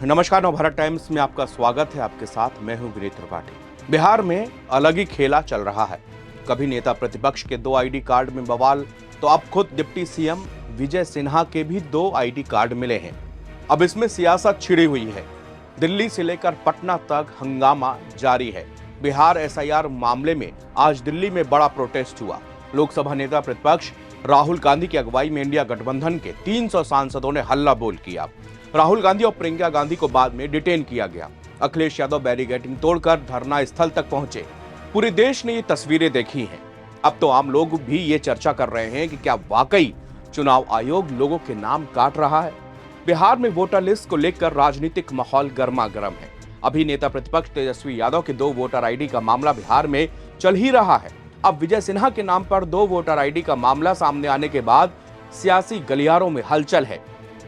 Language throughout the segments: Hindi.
नमस्कार, नवभारत टाइम्स में आपका स्वागत है। आपके साथ मैं हूं विनीत त्रिपाठी। बिहार में अलग ही खेला चल रहा है। कभी नेता प्रतिपक्ष के 2 आईडी कार्ड में बवाल, तो अब खुद डिप्टी सीएम विजय सिन्हा के भी 2 आईडी कार्ड मिले हैं। अब इसमें सियासत छिड़ी हुई है। दिल्ली से लेकर पटना तक हंगामा जारी है। बिहार एसआईआर मामले में आज दिल्ली में बड़ा प्रोटेस्ट हुआ। लोकसभा नेता प्रतिपक्ष राहुल गांधी की अगुवाई में इंडिया गठबंधन के 300 सांसदों ने हल्ला बोल किया। राहुल गांधी और प्रियंका गांधी को बाद में डिटेन किया गया। अखिलेश यादव बैरिकेडिंग तोड़कर धरना स्थल तक पहुंचे। पूरे देश ने ये तस्वीरें देखी हैं। अब तो आम लोग भी ये चर्चा कर रहे हैं कि क्या वाकई चुनाव आयोग लोगों के नाम काट रहा है। बिहार में वोटर लिस्ट को लेकर राजनीतिक माहौल गर्मागर्म है। अभी नेता प्रतिपक्ष तेजस्वी यादव के 2 वोटर आईडी का मामला बिहार में चल ही रहा है। अब विजय सिन्हा के नाम पर 2 वोटर आईडी का मामला सामने आने के बाद सियासी गलियारों में हलचल है।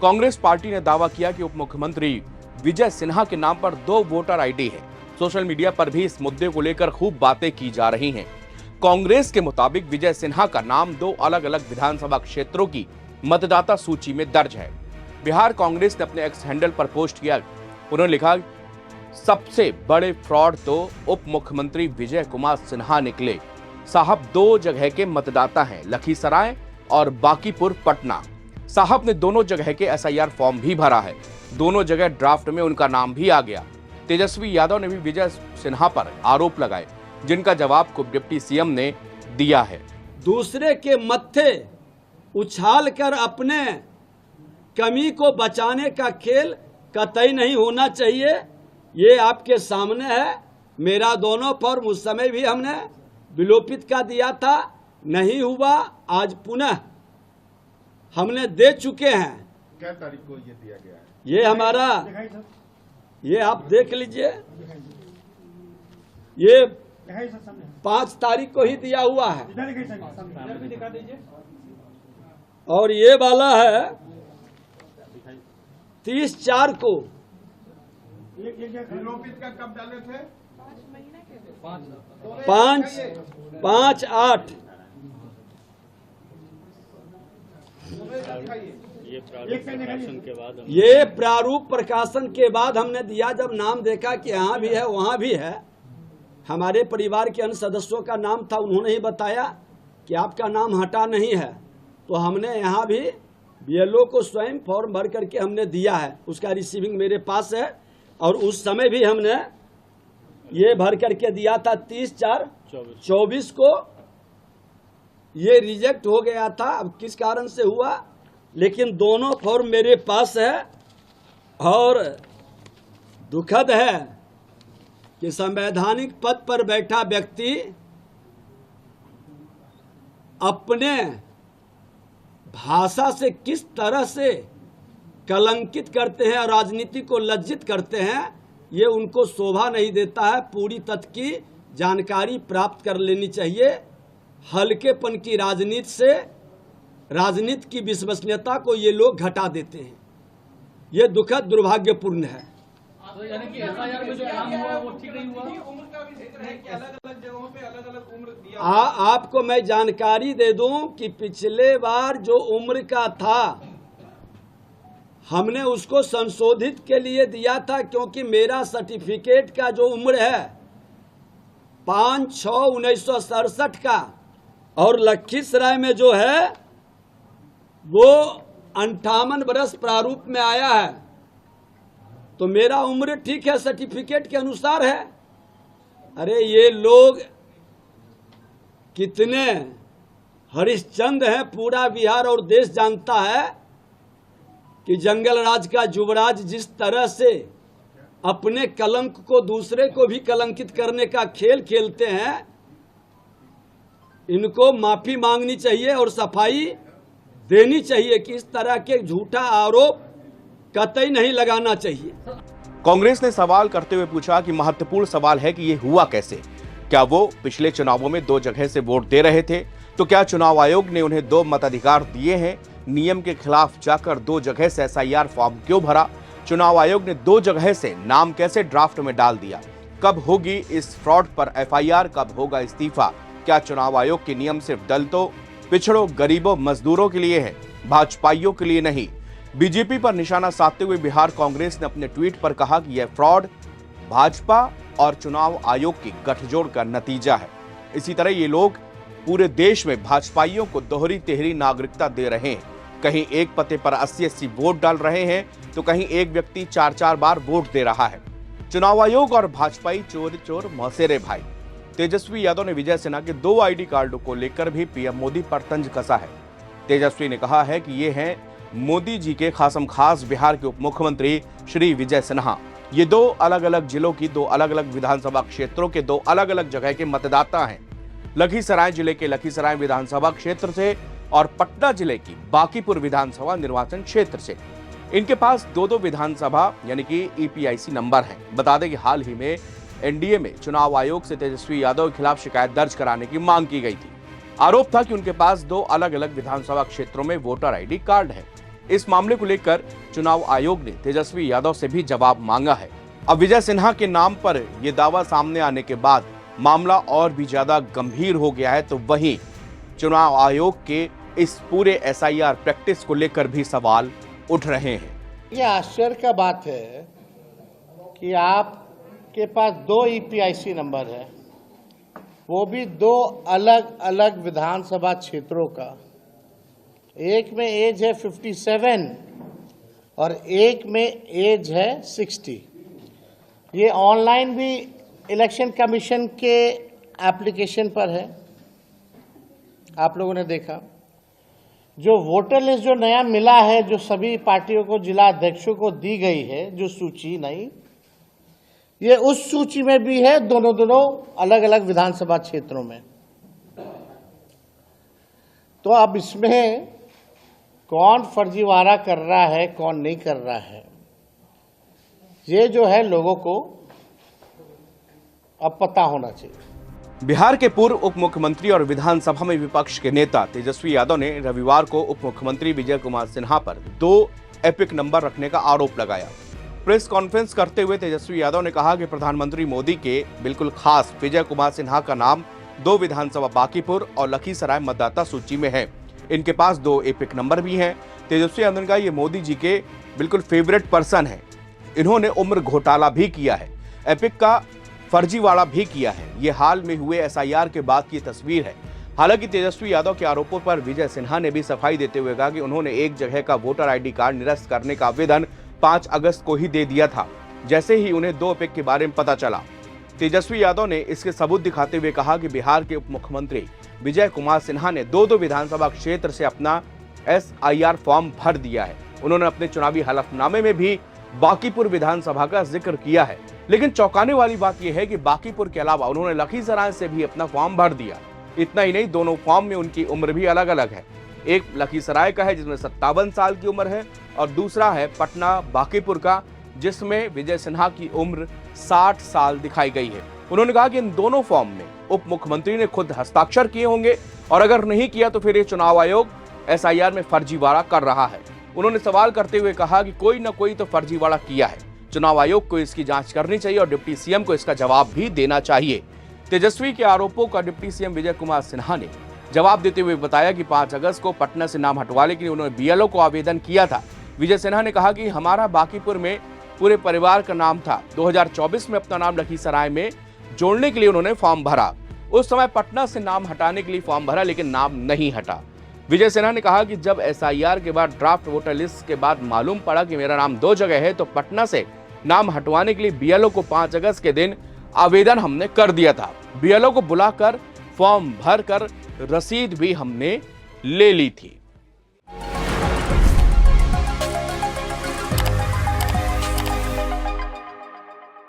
कांग्रेस पार्टी ने दावा किया कि उप मुख्यमंत्री विजय सिन्हा के नाम पर 2 वोटर आईडी है। सोशल मीडिया पर भी इस मुद्दे को लेकर खूब बातें की जा रही हैं। कांग्रेस के मुताबिक विजय सिन्हा का नाम 2 अलग-अलग विधानसभा क्षेत्रों की मतदाता सूची में दर्ज है। बिहार कांग्रेस ने अपने एक्स हैंडल पर पोस्ट किया। उन्होंने लिखा, सबसे बड़े फ्रॉड तो उप मुख्यमंत्री विजय कुमार सिन्हा निकले। साहब 2 जगह के मतदाता हैं, लखीसराय और बांकीपुर पटना। साहब ने दोनों जगह के एसआईआर फॉर्म भी भरा है। दोनों जगह ड्राफ्ट में उनका नाम भी आ गया। तेजस्वी यादव ने भी विजय सिन्हा पर आरोप लगाए, जिनका जवाब को डिप्टी सीएम ने दिया है। दूसरे के मत्थे उछाल कर अपने कमी को बचाने का खेल कतई नहीं होना चाहिए। ये आपके सामने है। मेरा दोनों फॉर्म उस समय भी हमने विलोपित का दिया था, नहीं हुआ। आज पुनः हमने दे चुके हैं। क्या तारीख को ये दिया गया है? ये हमारा, ये आप देख लीजिए, ये 5 तारीख को ही दिया हुआ है। और ये वाला है 30/4 को। विलोपित का कब डाले थे? 5/8। ये प्रारूप प्रकाशन के बाद हमने दिया। जब नाम देखा कि यहाँ भी है वहाँ भी है। हमारे परिवार के अन्य सदस्यों का नाम था, उन्होंने ही बताया कि आपका नाम हटा नहीं है, तो हमने यहाँ भी बीएलओ को स्वयं फॉर्म भर करके हमने दिया है। उसका रिसीविंग मेरे पास है। और उस समय भी हमने ये भर करके दिया था 30/4/24 को। ये रिजेक्ट हो गया था, अब किस कारण से हुआ, लेकिन दोनों फॉर्म मेरे पास है। और दुखद है कि संवैधानिक पद पर बैठा व्यक्ति अपने भाषा से किस तरह से कलंकित करते हैं और राजनीति को लज्जित करते हैं, ये उनको शोभा नहीं देता है। पूरी तथ्य की जानकारी प्राप्त कर लेनी चाहिए। हल्केपन की राजनीति से राजनीति की विश्वसनीयता को ये लोग घटा देते हैं। ये दुखद दुर्भाग्यपूर्ण है। तो यानी कि एसआईआर में जो काम हुआ वो ठीक नहीं हुआ। उम्र का भी जिक्र है कि अलग-अलग जगहों पे अलग-अलग उम्र दिया। आपको मैं जानकारी दे दूं कि पिछले बार जो उम्र का था हमने उसको संशोधित के लिए दिया था, क्योंकि मेरा सर्टिफिकेट का जो उम्र है 5/6/1967 का, और लखीसराय में जो है वो 58 वर्ष प्रारूप में आया है। तो मेरा उम्र ठीक है, सर्टिफिकेट के अनुसार है। अरे ये लोग कितने हरिश्चंद्र हैं, पूरा बिहार और देश जानता है कि जंगल राज का युवराज जिस तरह से अपने कलंक को दूसरे को भी कलंकित करने का खेल खेलते हैं, इनको माफी मांगनी चाहिए और सफाई देनी चाहिए कि इस तरह के झूठा आरोप कतई नहीं लगाना चाहिए। कांग्रेस ने सवाल करते हुए पूछा कि महत्वपूर्ण सवाल है कि ये हुआ कैसे। क्या वो पिछले चुनावों में 2 जगह से वोट दे रहे थे? तो क्या चुनाव आयोग ने उन्हें 2 मताधिकार दिए हैं? नियम के खिलाफ जाकर 2 जगह से एसआईआर फॉर्म क्यों भरा? चुनाव आयोग ने 2 जगह से नाम कैसे ड्राफ्ट में डाल दिया? कब होगी इस फ्रॉड पर एफआईआर? कब होगा इस्तीफा? क्या चुनाव आयोग के नियम सिर्फ दलितों, पिछड़ों, गरीबों, मजदूरों के लिए है, भाजपाइयों के लिए नहीं? बीजेपी पर निशाना साधते हुए बिहार कांग्रेस ने अपने ट्वीट पर कहा कि यह फ्रॉड भाजपा और चुनाव आयोग की गठजोड़ का नतीजा है। इसी तरह ये लोग पूरे देश में भाजपाइयों को दोहरी तेहरी नागरिकता दे रहे हैं। कहीं एक पते पर 80-80 वोट डाल रहे हैं तो कहीं एक व्यक्ति 4-4 बार वोट दे रहा है। चुनाव आयोग और भाजपाई चोर चोर मौसेरे भाई। तेजस्वी यादव ने विजय सिन्हा के 2 आईडी कार्डों को लेकर भी पीएम मोदी पर तंज कसा है। तेजस्वी ने कहा है कि ये हैं मोदी जी के खासम खास बिहार के उप मुख्यमंत्री श्री विजय सिन्हा। ये 2 अलग अलग जिलों की 2 अलग अलग विधानसभा क्षेत्रों के 2 अलग अलग जगह के मतदाता हैं। लखीसराय जिले के लखीसराय विधानसभा क्षेत्र से और पटना जिले की बांकीपुर विधानसभा निर्वाचन क्षेत्र से। इनके पास 2-2 विधानसभा यानी कि ईपीआईसी नंबर हैं। बता दें कि हाल ही में एनडीए में चुनाव आयोग से तेजस्वी यादव के खिलाफ शिकायत दर्ज कराने की मांग की गई थी। आरोप था कि उनके पास 2 अलग अलग विधानसभा क्षेत्रों में वोटर आईडी कार्ड है। इस मामले को लेकर चुनाव आयोग ने तेजस्वी यादव से भी जवाब मांगा है। अब विजय सिन्हा के नाम पर यह दावा सामने आने के बाद मामला और भी ज्यादा गंभीर हो गया है। तो वहीं चुनाव आयोग के इस पूरे एसआईआर प्रैक्टिस को लेकर भी सवाल उठ रहे हैं। ये आश्चर्य का बात है कि आपके पास 2 ईपीआईसी नंबर है, वो भी 2 अलग अलग विधानसभा क्षेत्रों का। एक में एज है 57 और एक में एज है 60। ये ऑनलाइन भी इलेक्शन कमीशन के एप्लीकेशन पर है, आप लोगों ने देखा। जो वोटर लिस्ट जो नया मिला है, जो सभी पार्टियों को जिला अध्यक्षों को दी गई है, जो सूची नहीं, ये उस सूची में भी है दोनों अलग अलग विधानसभा क्षेत्रों में। तो अब इसमें कौन फर्जीवाड़ा कर रहा है, कौन नहीं कर रहा है, ये जो है लोगों को अब पता होना चाहिए। बिहार के पूर्व उप मुख्यमंत्री और विधानसभा में विपक्ष के नेता तेजस्वी यादव ने रविवार को उप मुख्यमंत्री विजय कुमार सिन्हा पर 2 एपिक नंबर रखने का आरोप लगाया। प्रेस कॉन्फ्रेंस करते हुए तेजस्वी यादव ने कहा कि प्रधानमंत्री मोदी के बिल्कुल खास विजय कुमार सिन्हा का नाम 2 विधानसभा बांकीपुर और लखीसराय मतदाता सूची में है। इनके पास 2 एपिक नंबर भी हैं। तेजस्वी यादव ने कहा ये मोदी जी के बिल्कुल फेवरेट पर्सन है। इन्होंने उम्र घोटाला भी किया है, एपिक का फर्जीवाड़ा भी किया है। ये हाल में हुए एसआईआर के बाद की तस्वीर है। हालांकि तेजस्वी यादव के आरोपों पर विजय सिन्हा ने भी सफाई देते हुए कहा कि उन्होंने एक जगह का वोटर आईडी कार्ड निरस्त करने का आवेदन 5 अगस्त को ही दे दिया था, जैसे ही उन्हें 2 एपिक के बारे में पता चला। तेजस्वी यादव ने इसके सबूत दिखाते हुए कहा कि बिहार के उप मुख्यमंत्री विजय कुमार सिन्हा ने 2-2 विधानसभा क्षेत्र से अपना एसआईआर फॉर्म भर दिया है। उन्होंने अपने चुनावी हलफनामे में भी बांकीपुर विधानसभा का जिक्र किया है। लेकिन चौंकाने वाली बात यह है कि बांकीपुर के अलावा उन्होंने लखीसराय से भी अपना फॉर्म भर दिया। इतना ही नहीं, दोनों फॉर्म में उनकी उम्र भी अलग अलग है। एक लखीसराय का है जिसमें 57 साल की उम्र है और दूसरा है पटना बांकीपुर का जिसमें विजय सिन्हा की उम्र 60 साल दिखाई गई है। उन्होंने कहा कि इन दोनों फॉर्म में उप मुख्यमंत्री ने खुद हस्ताक्षर किए होंगे और अगर नहीं किया तो फिर ये चुनाव आयोग एसआईआर में फर्जीवाड़ा कर रहा है। उन्होंने सवाल करते हुए कहा कि कोई न कोई तो फर्जीवाड़ा किया है। चुनाव आयोग को इसकी जांच करनी चाहिए और डिप्टी सीएम को इसका जवाब भी देना चाहिए। तेजस्वी के आरोपों का डिप्टी सीएम विजय कुमार सिन्हा ने जवाब देते हुए बताया कि 5 अगस्त को पटना से नाम हटवाने के लिए उन्होंने बीएलओ को आवेदन किया था। विजय सिन्हा ने कहा कि हमारा बांकीपुर में पूरे परिवार का नाम था। 2024 में अपना नाम लखीसराय में जोड़ने के लिए उन्होंने फॉर्म भरा। उस समय पटना से नाम हटाने के लिए फॉर्म भरा लेकिन नाम नहीं हटा। विजय सिन्हा ने कहा कि जब एसआईआर के बाद ड्राफ्ट वोटर लिस्ट के बाद मालूम पड़ा कि मेरा नाम 2 जगह है तो पटना से नाम हटवाने के लिए बीएलओ को 5 अगस्त के दिन आवेदन हमने कर दिया था। बीएलओ को बुलाकर फॉर्म भरकर रसीद भी हमने ले ली थी।